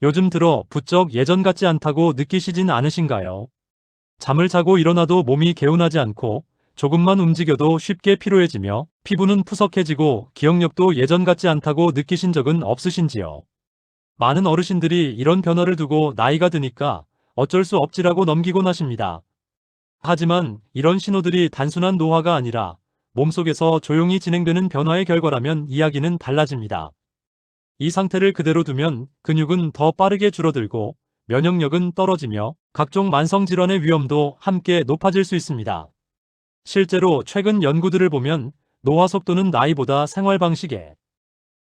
요즘 들어 부쩍 예전 같지 않다고 느끼시진 않으신가요? 잠을 자고 일어나도 몸이 개운하지 않고 조금만 움직여도 쉽게 피로해지며 피부는 푸석해지고 기억력도 예전 같지 않다고 느끼신 적은 없으신지요? 많은 어르신들이 이런 변화를 두고 나이가 드니까 어쩔 수 없지라고 넘기곤 하십니다. 하지만 이런 신호들이 단순한 노화가 아니라 몸속에서 조용히 진행되는 변화의 결과라면 이야기는 달라집니다. 이 상태를 그대로 두면 근육은 더 빠르게 줄어들고 면역력은 떨어지며 각종 만성질환의 위험도 함께 높아질 수 있습니다. 실제로 최근 연구들을 보면 노화 속도는 나이보다 생활 방식에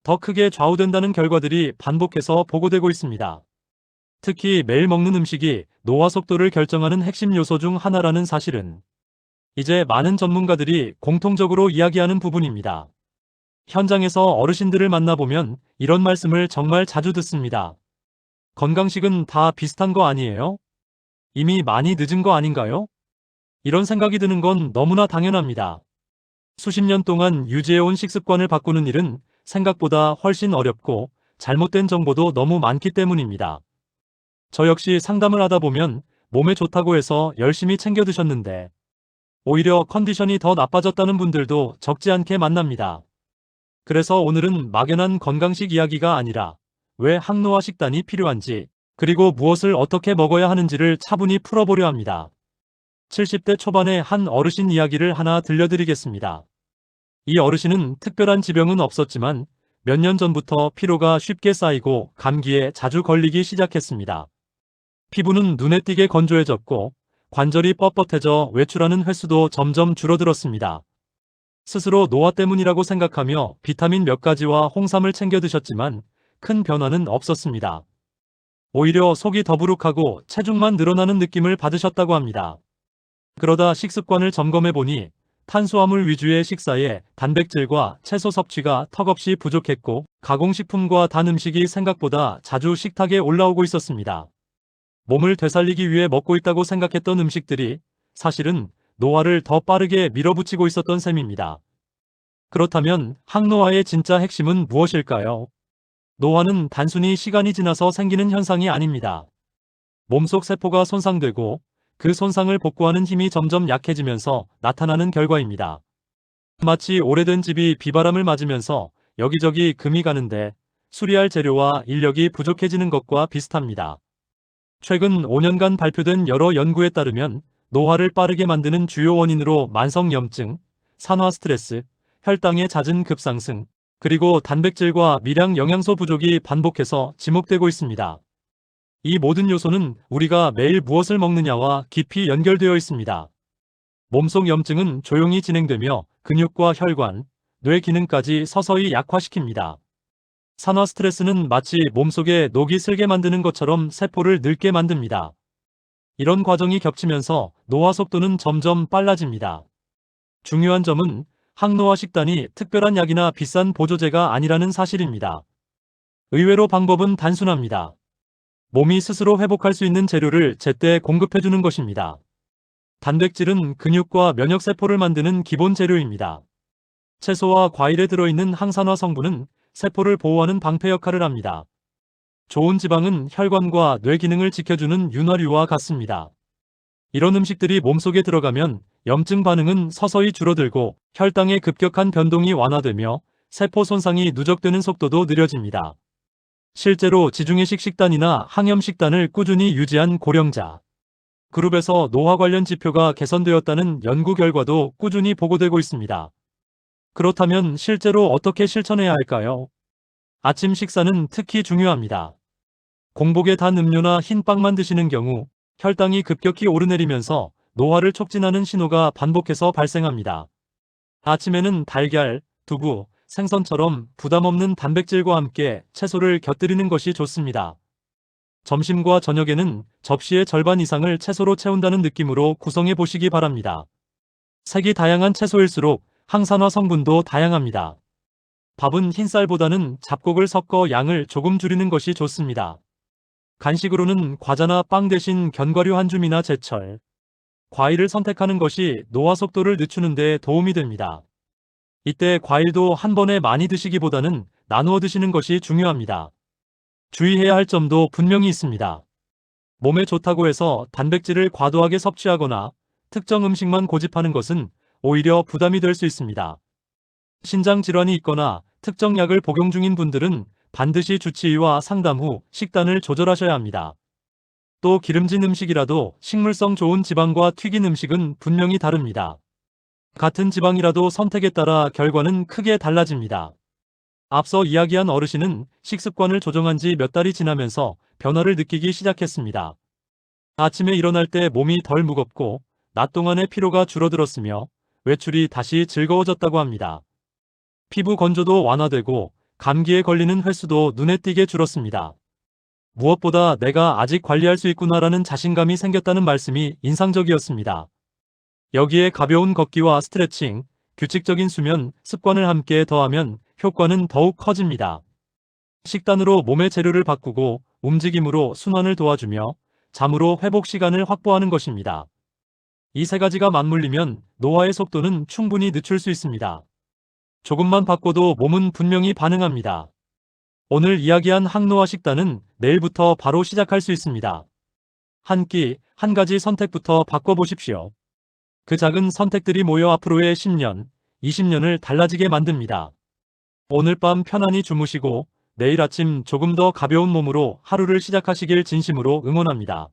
더 크게 좌우된다는 결과들이 반복해서 보고되고 있습니다. 특히 매일 먹는 음식이 노화 속도를 결정하는 핵심 요소 중 하나라는 사실은 이제 많은 전문가들이 공통적으로 이야기하는 부분입니다. 현장에서 어르신들을 만나보면 이런 말씀을 정말 자주 듣습니다. 건강식은 다 비슷한 거 아니에요? 이미 많이 늦은 거 아닌가요? 이런 생각이 드는 건 너무나 당연합니다. 수십 년 동안 유지해온 식습관을 바꾸는 일은 생각보다 훨씬 어렵고 잘못된 정보도 너무 많기 때문입니다. 저 역시 상담을 하다 보면 몸에 좋다고 해서 열심히 챙겨 드셨는데 오히려 컨디션이 더 나빠졌다는 분들도 적지 않게 만납니다. 그래서 오늘은 막연한 건강식 이야기가 아니라 왜 항노화 식단이 필요한지 그리고 무엇을 어떻게 먹어야 하는지를 차분히 풀어보려 합니다. 70대 초반의 한 어르신 이야기를 하나 들려드리겠습니다. 이 어르신은 특별한 지병은 없었지만 몇 년 전부터 피로가 쉽게 쌓이고 감기에 자주 걸리기 시작했습니다. 피부는 눈에 띄게 건조해졌고 관절이 뻣뻣해져 외출하는 횟수도 점점 줄어들었습니다. 스스로 노화 때문이라고 생각하며 비타민 몇 가지와 홍삼을 챙겨 드셨지만 큰 변화는 없었습니다. 오히려 속이 더부룩하고 체중만 늘어나는 느낌을 받으셨다고 합니다. 그러다 식습관을 점검해보니 탄수화물 위주의 식사에 단백질과 채소 섭취가 턱없이 부족했고 가공식품과 단 음식이 생각보다 자주 식탁에 올라오고 있었습니다. 몸을 되살리기 위해 먹고 있다고 생각했던 음식들이 사실은 노화를 더 빠르게 밀어붙이고 있었던 셈입니다. 그렇다면 항노화의 진짜 핵심은 무엇일까요? 노화는 단순히 시간이 지나서 생기는 현상이 아닙니다. 몸속 세포가 손상되고 그 손상을 복구하는 힘이 점점 약해지면서 나타나는 결과입니다. 마치 오래된 집이 비바람을 맞으면서 여기저기 금이 가는데 수리할 재료와 인력이 부족해지는 것과 비슷합니다. 최근 5년간 발표된 여러 연구에 따르면 노화를 빠르게 만드는 주요 원인으로 만성염증, 산화 스트레스, 혈당의 잦은 급상승, 그리고 단백질과 미량 영양소 부족이 반복해서 지목되고 있습니다. 이 모든 요소는 우리가 매일 무엇을 먹느냐와 깊이 연결되어 있습니다. 몸속 염증은 조용히 진행되며 근육과 혈관, 뇌 기능까지 서서히 약화시킵니다. 산화 스트레스는 마치 몸속에 녹이 슬게 만드는 것처럼 세포를 늙게 만듭니다. 이런 과정이 겹치면서 노화 속도는 점점 빨라집니다. 중요한 점은 항노화 식단이 특별한 약이나 비싼 보조제가 아니라는 사실입니다. 의외로 방법은 단순합니다. 몸이 스스로 회복할 수 있는 재료를 제때 공급해주는 것입니다. 단백질은 근육과 면역세포를 만드는 기본 재료입니다. 채소와 과일에 들어있는 항산화 성분은 세포를 보호하는 방패 역할을 합니다. 좋은 지방은 혈관과 뇌 기능을 지켜주는 윤활유와 같습니다. 이런 음식들이 몸속에 들어가면 염증 반응은 서서히 줄어들고 혈당의 급격한 변동이 완화되며 세포 손상이 누적되는 속도도 느려집니다. 실제로 지중해식 식단이나 항염 식단을 꾸준히 유지한 고령자 그룹에서 노화 관련 지표가 개선되었다는 연구 결과도 꾸준히 보고되고 있습니다. 그렇다면 실제로 어떻게 실천해야 할까요? 아침 식사는 특히 중요합니다. 공복에 단 음료나 흰 빵만 드시는 경우 혈당이 급격히 오르내리면서 노화를 촉진하는 신호가 반복해서 발생합니다. 아침에는 달걀, 두부, 생선처럼 부담 없는 단백질과 함께 채소를 곁들이는 것이 좋습니다. 점심과 저녁에는 접시의 절반 이상을 채소로 채운다는 느낌으로 구성해 보시기 바랍니다. 색이 다양한 채소일수록 항산화 성분도 다양합니다. 밥은 흰쌀보다는 잡곡을 섞어 양을 조금 줄이는 것이 좋습니다. 간식으로는 과자나 빵 대신 견과류 한 줌이나 제철, 과일을 선택하는 것이 노화 속도를 늦추는 데 도움이 됩니다. 이때 과일도 한 번에 많이 드시기보다는 나누어 드시는 것이 중요합니다. 주의해야 할 점도 분명히 있습니다. 몸에 좋다고 해서 단백질을 과도하게 섭취하거나 특정 음식만 고집하는 것은 오히려 부담이 될 수 있습니다. 신장 질환이 있거나 특정 약을 복용 중인 분들은 반드시 주치의와 상담 후 식단을 조절하셔야 합니다. 또 기름진 음식이라도 식물성 좋은 지방과 튀긴 음식은 분명히 다릅니다. 같은 지방이라도 선택에 따라 결과는 크게 달라집니다. 앞서 이야기한 어르신은 식습관을 조정한 지 몇 달이 지나면서 변화를 느끼기 시작했습니다. 아침에 일어날 때 몸이 덜 무겁고 낮 동안의 피로가 줄어들었으며 외출이 다시 즐거워졌다고 합니다. 피부 건조도 완화되고 감기에 걸리는 횟수도 눈에 띄게 줄었습니다. 무엇보다 내가 아직 관리할 수 있구나라는 자신감이 생겼다는 말씀이 인상적이었습니다. 여기에 가벼운 걷기와 스트레칭, 규칙적인 수면, 습관을 함께 더하면 효과는 더욱 커집니다. 식단으로 몸의 재료를 바꾸고 움직임으로 순환을 도와주며 잠으로 회복 시간을 확보하는 것입니다. 이 세 가지가 맞물리면 노화의 속도는 충분히 늦출 수 있습니다. 조금만 바꿔도 몸은 분명히 반응합니다. 오늘 이야기한 항노화 식단은 내일부터 바로 시작할 수 있습니다. 한 끼, 한 가지 선택부터 바꿔보십시오. 그 작은 선택들이 모여 앞으로의 10년, 20년을 달라지게 만듭니다. 오늘 밤 편안히 주무시고 내일 아침 조금 더 가벼운 몸으로 하루를 시작하시길 진심으로 응원합니다.